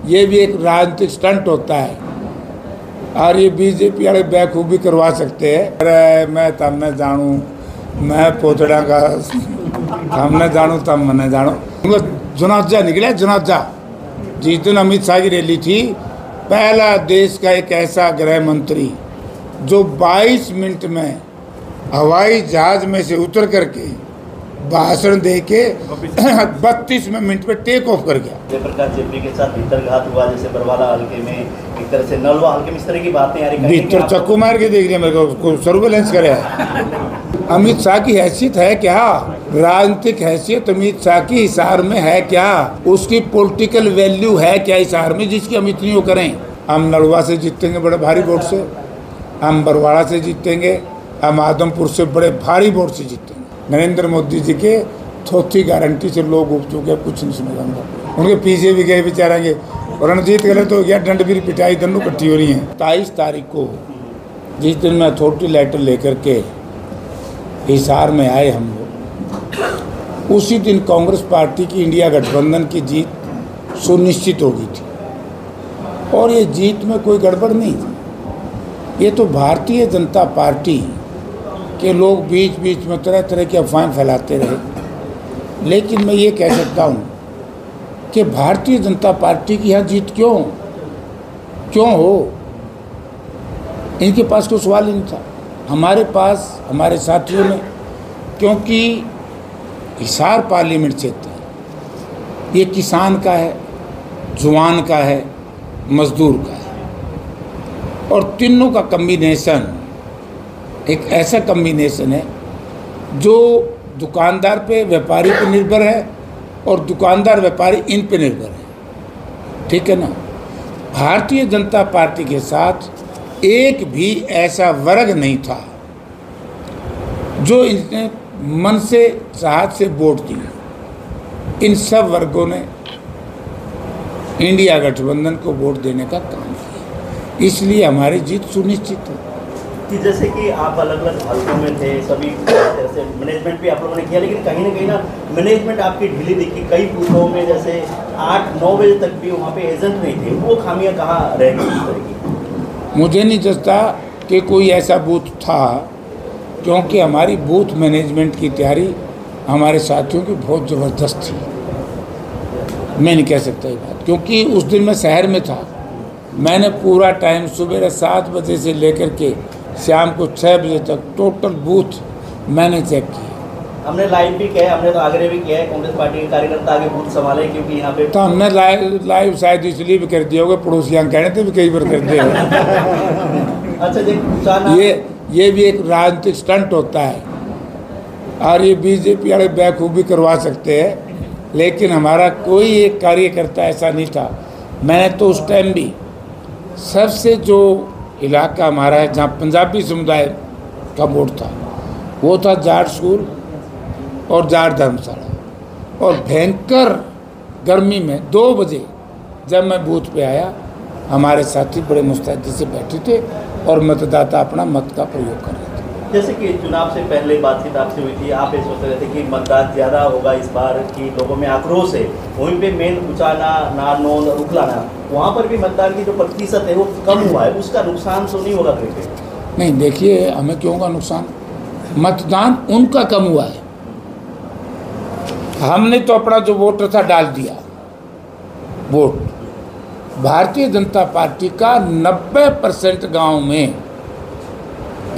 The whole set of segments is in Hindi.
ये भी एक राजनीतिक स्टंट होता है और ये बीजेपी वाले बेखूबी करवा सकते हैं। अरे मैं तब न जानूँ, मैं पोतड़ा का हम न जानूँ तब मैं जानूँ। जुनाजा निकला, जुनाजा जिस दिन अमित शाह की रैली थी, पहला देश का एक ऐसा गृह मंत्री जो 22 मिनट में हवाई जहाज में से उतर करके भाषण दे के 32 मिनट में टेक ऑफ कर गया। जयप्रकाश जेपी के साथ भीतरघात हुआ, जैसे बरवाला हल्के में, एक तरह से नलवा हल्के में, इस तरह की बातें आ रही। भीतर चक्कू मार के देख लिया मेरे को, सर्वेलेंस करे। अमित शाह की हैसियत है क्या? राजनीतिक हैसियत अमित शाह की हिसार में है क्या? उसकी पॉलिटिकल वैल्यू है क्या हिसार में जिसकी हम इतनी वो करें? हम नलवा से जीतेंगे बड़े भारी वोट से, हम बरवाड़ा से जीतेंगे, हम आदमपुर से बड़े भारी वोट से जीतेंगे। नरेंद्र मोदी जी के थोथी गारंटी से लोग उब चुके, कुछ नहीं सुनेगा। उनके पीछे भी गए बेचारेंगे, रणजीत गलत हो गया, दंड भी पिटाई दोनों इकट्ठी हो रही हैं। 23 तारीख को जिस दिन मैं अथॉरिटी लेटर लेकर के हिसार में आए हम लोग, उसी दिन कांग्रेस पार्टी की इंडिया गठबंधन की जीत सुनिश्चित हो गई थी और ये जीत में कोई गड़बड़ नहीं थी। ये तो भारतीय जनता पार्टी के लोग बीच बीच में तरह तरह की अफवाहें फैलाते रहे, लेकिन मैं ये कह सकता हूँ कि भारतीय जनता पार्टी की यहाँ जीत क्यों हो, इनके पास कोई सवाल ही नहीं था। हमारे पास, हमारे साथियों ने, क्योंकि हिसार पार्लियामेंट क्षेत्र ये किसान का है, जवान का है, मजदूर का है और तीनों का कम्बिनेशन एक ऐसा कम्बिनेशन है जो दुकानदार पे, व्यापारी पे निर्भर है और दुकानदार व्यापारी इन पे निर्भर है, ठीक है ना। भारतीय जनता पार्टी के साथ एक भी ऐसा वर्ग नहीं था जो इसने मन से, चाहत से वोट दिए। इन सब वर्गों ने इंडिया गठबंधन को वोट देने का काम किया, इसलिए हमारी जीत सुनिश्चित है। कि जैसे कि आप अलग अलग हल्कों में थे, सभी तरह से मैनेजमेंट भी आप लोगों ने किया, लेकिन कहीं ना मैनेजमेंट आपकी ढीली दिखी। कई बूथों में जैसे 8-9 बजे तक भी वहाँ पे एजेंट नहीं थे, वो खामियां कहाँ रह गई इस तरह की? मुझे नहीं जचता कि कोई ऐसा बूथ था, क्योंकि हमारी बूथ मैनेजमेंट की तैयारी हमारे साथियों की बहुत ज़बरदस्त थी। मैं नहीं कह सकता ये बात, क्योंकि उस दिन मैं शहर में था। मैंने पूरा टाइम सुबह 7 बजे से लेकर के शाम को 6 बजे तक टोटल बूथ मैंने चेक किया। हमने लाइव भी किया है, हमने तो आग्रह भी किया है कांग्रेस पार्टी के कार्यकर्ता आगे बूथ संभाले, क्योंकि यहाँ पे तो हमने लाइव शायद इसलिए भी कर दिया होगा, पड़ोसियाँ कहने थे भी कई बार कर दिया। अच्छा, ये भी एक राजनीतिक स्टंट होता है और ये बीजेपी वाले बेखूबी करवा सकते हैं, लेकिन हमारा कोई एक कार्यकर्ता ऐसा नहीं था। मैंने तो उस टाइम भी सबसे जो इलाका हमारा है जहाँ पंजाबी समुदाय का वोट था, वो था जाट स्कूल और जाट धर्मशाला। और भयंकर गर्मी में 2 बजे जब मैं बूथ पे आया, हमारे साथी बड़े मुस्तैदी से बैठे थे और मतदाता अपना मत का प्रयोग कर रहे थे। जैसे कि चुनाव से पहले बातचीत आपसे हुई थी, आप ये सोच रहे थे कि मतदान ज़्यादा होगा इस बार, कि लोगों में आक्रोश है, वहीं पे मेन उचाना, नारनौल और उखलाना, वहाँ पर भी मतदान की जो प्रतिशत है वो कम हुआ है, उसका नुकसान तो नहीं होगा कहीं पे? नहीं, देखिए हमें क्यों होगा नुकसान? मतदान उनका कम हुआ है, हमने तो अपना जो वोटर था डाल दिया वोट। भारतीय जनता पार्टी का 90% गांव में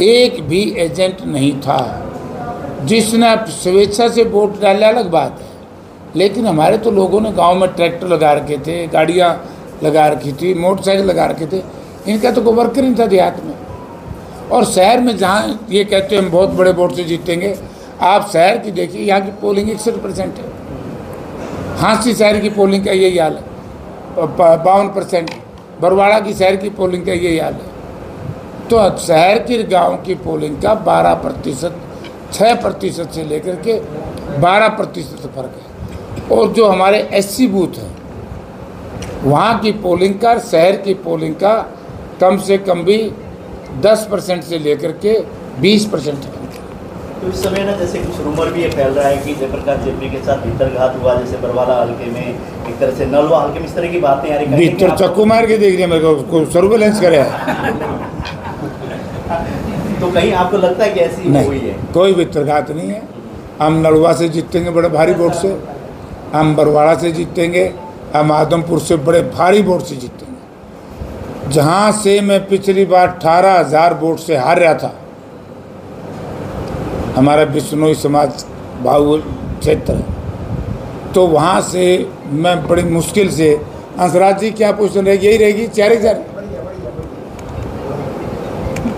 एक भी एजेंट नहीं था जिसने स्वेच्छा से वोट डाले, अलग बात है। लेकिन हमारे तो लोगों ने गांव में ट्रैक्टर लगा रखे थे, गाड़ियां लगा रखी थी, मोटरसाइकिल लगा रखे थे, इनका तो कोई वर्कर नहीं था देहात में। और शहर में जहाँ ये कहते हैं हम बहुत बड़े वोट से जीतेंगे, आप शहर की देखिए, यहाँ की पोलिंग 61% है। हाँसी शहर की पोलिंग का यही हाल है, 52%। बरवाड़ा की शहर की पोलिंग का यही हाल है। तो शहर की गांव की पोलिंग का 12%, 6% से लेकर के 12% फर्क है। और जो हमारे SC बूथ हैं, वहाँ की पोलिंग का, शहर की पोलिंग का कम से कम भी 10% से लेकर के 20% तो इस समय ना जैसे कुछ रूमर भी ये फैल रहा है कि जयप्रकाश जेपी के साथ भीतरघात हुआ, जैसे बरवाला हल्के में, एक तरह से नलवा हल्के में, इस तरह की बातें आ रही हैं। भीतर चक्कू मार के देख रहे हैं मेरे को, सर्वेलेंस करे। तो कहीं आपको लगता है कि ऐसी हुई है? कोई भीतरघात नहीं है। हम नलवा से जीतेंगे बड़े भारी वोट से, हम बरवाड़ा से जीतेंगे, हम आदमपुर से बड़े भारी वोट से जीतेंगे। जहाँ से मैं पिछली बार 18,000 वोट से हार रहा था, हमारा बिश्नोई समाज बाहुल क्षेत्र है, तो वहाँ से मैं बड़ी मुश्किल से, हंसराज जी क्या पोजीशन रहेगी? यही रहेगी 4,000,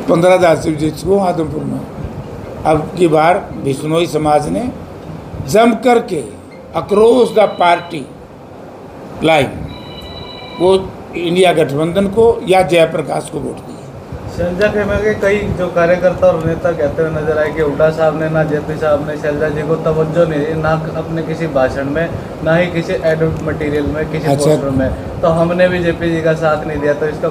15,000 से जीत चुका हूँ आदमपुर में। अब की बार बिश्नोई समाज ने जम करके अक्रॉस द पार्टी लाइन वो इंडिया गठबंधन को या जयप्रकाश को वोट दिया। शैलजा खेमे के कई जो कार्यकर्ता और नेता कहते हुए नजर आए कि हुड्डा साहब ने, ना जेपी साहब ने शैलजा जी को तवज्जो नहीं दी, ना अपने किसी भाषण में, ना ही किसी एडिट मटेरियल में, किसी पोस्टर में। तो हमने भी जेपी जी का साथ नहीं दिया, तो इसका